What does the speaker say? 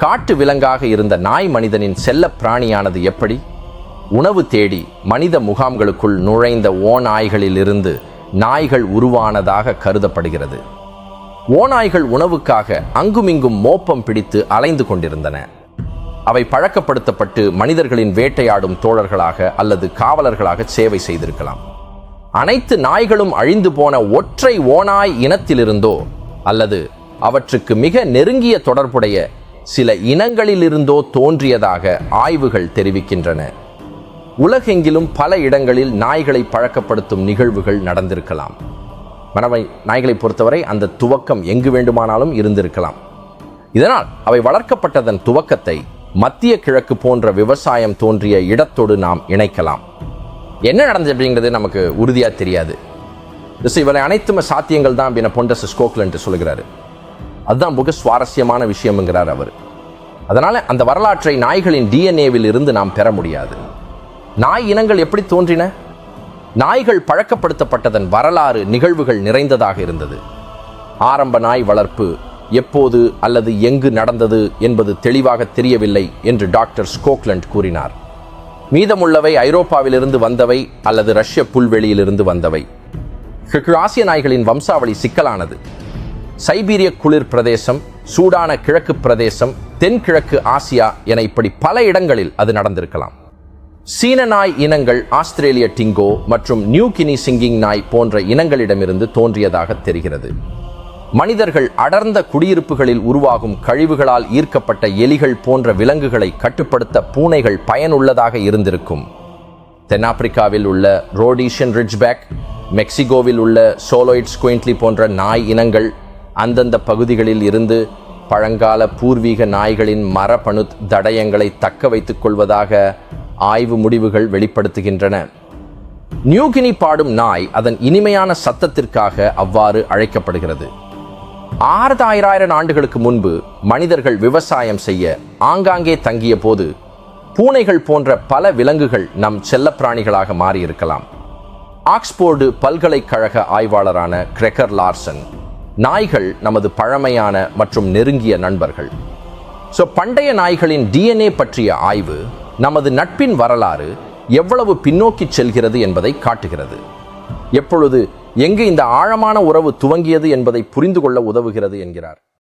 காட்டு விலங்காக இருந்த நாய் மனிதனின் செல்ல பிராணியானது எப்படி உணவு தேடி மனித முகாம்களுக்குள் நுழைந்த ஓநாய்களிலிருந்து நாய்கள் உருவானதாக கருதப்படுகிறது. ஓநாய்கள் உணவுக்காக அங்குமிங்கும் மோப்பம் பிடித்து அலைந்து கொண்டிருந்தன. அவை பழக்கப்படுத்தப்பட்டு மனிதர்களின் வேட்டையாடும் தோழர்களாக அல்லது காவலர்களாக சேவை செய்திருக்கலாம். அனைத்து நாய்களும் அழிந்து போன ஒற்றை ஓநாய் இனத்திலிருந்தோ அல்லது அவற்றுக்கு மிக நெருங்கிய தொடர்புடைய சில இனங்களிலிருந்தோ தோன்றியதாக ஆய்வுகள் தெரிவிக்கின்றன. உலகெங்கிலும் பல இடங்களில் நாய்களை பழக்கப்படுத்தும் நிகழ்வுகள் நடந்திருக்கலாம். நாய்களை பொறுத்தவரை அந்த துவக்கம் எங்கு வேண்டுமானாலும் இருந்திருக்கலாம். இதனால் அவை வளர்க்கப்பட்டதன் துவக்கத்தை மத்திய கிழக்கு போன்ற விவசாயம் தோன்றிய இடத்தோடு நாம் இணைக்கலாம். என்ன நடந்தது அப்படிங்கிறது நமக்கு உறுதியாக தெரியாது. இவை அனைத்துமே சாத்தியங்கள் தான் அப்படின்னு பொண்டஸ் ஸ்கோக்லண்ட் சொல்கிறாரு. அதுதான் மிக சுவாரஸ்யமான விஷயம்ங்கிறார் அவர். அதனால அந்த வரலாற்றை நாய்களின் டிஎன்ஏவில் இருந்து நாம் பெற முடியாது. நாய் இனங்கள் எப்படி தோன்றின? நாய்கள் பழக்கப்படுத்தப்பட்டதன் வரலாறு நிகழ்வுகள் நிறைந்ததாக இருந்தது. ஆரம்ப நாய் வளர்ப்பு எப்போது அல்லது எங்கு நடந்தது என்பது தெளிவாக தெரியவில்லை என்று டாக்டர் ஸ்கோக்லண்ட் கூறினார். மீதமுள்ளவை ஐரோப்பாவிலிருந்து வந்தவை அல்லது ரஷ்ய புல்வெளியிலிருந்து வந்தவை. ஆசிய நாய்களின் வம்சாவளி சிக்கலானது. சைபீரிய குளிர் பிரதேசம், சூடான கிழக்கு பிரதேசம், தென்கிழக்கு ஆசியா என இப்படி பல இடங்களில் அது நடந்திருக்கலாம். சீன நாய் இனங்கள் ஆஸ்திரேலிய டிங்கோ மற்றும் நியூ கினி சிங்கிங் நாய் போன்ற இனங்களிடமிருந்து தோன்றியதாக தெரிகிறது. மனிதர்கள் அடர்ந்த குடியிருப்புகளில் உருவாகும் கழிவுகளால் ஈர்க்கப்பட்ட எலிகள் போன்ற விலங்குகளை கட்டுப்படுத்த பூனைகள் பயனுள்ளதாக இருந்திருக்கும். தென்னாப்பிரிக்காவில் உள்ள ரோடீஷியன் ரிட்ஜ்பேக், மெக்சிகோவில் உள்ள சோலோயிட் ஸ்குயின்ட்லி போன்ற நாய் இனங்கள் அந்தந்த பகுதிகளில் இருந்து பழங்கால பூர்வீக நாய்களின் மரபணு தடயங்களை தக்க வைத்துக் கொள்வதாக ஆய்வு முடிவுகள் வெளிப்படுத்துகின்றன. நியூகினி பாடும் நாய் அதன் இனிமையான சத்தத்திற்காக அவ்வாறு அழைக்கப்படுகிறது. 6000 ஆண்டுகளுக்கு முன்பு மனிதர்கள் விவசாயம் செய்ய ஆங்காங்கே தங்கிய போது பூனைகள் போன்ற பல விலங்குகள் நம் செல்லப்பிராணிகளாக மாறியிருக்கலாம். ஆக்ஸ்போர்டு பல்கலைக்கழக ஆய்வாளரான கிரெகர் லார்சன், நாய்கள் நமது பழமையான மற்றும் நெருங்கிய நண்பர்கள். பண்டைய நாய்களின் டிஎன்ஏ பற்றிய ஆய்வு நமது நட்பின் வரலாறு எவ்வளவு பின்னோக்கி செல்கிறது என்பதை காட்டுகிறது. எப்பொழுது எங்கு இந்த ஆழமான உறவு துவங்கியது என்பதை புரிந்து கொள்ள உதவுகிறது என்கிறார்.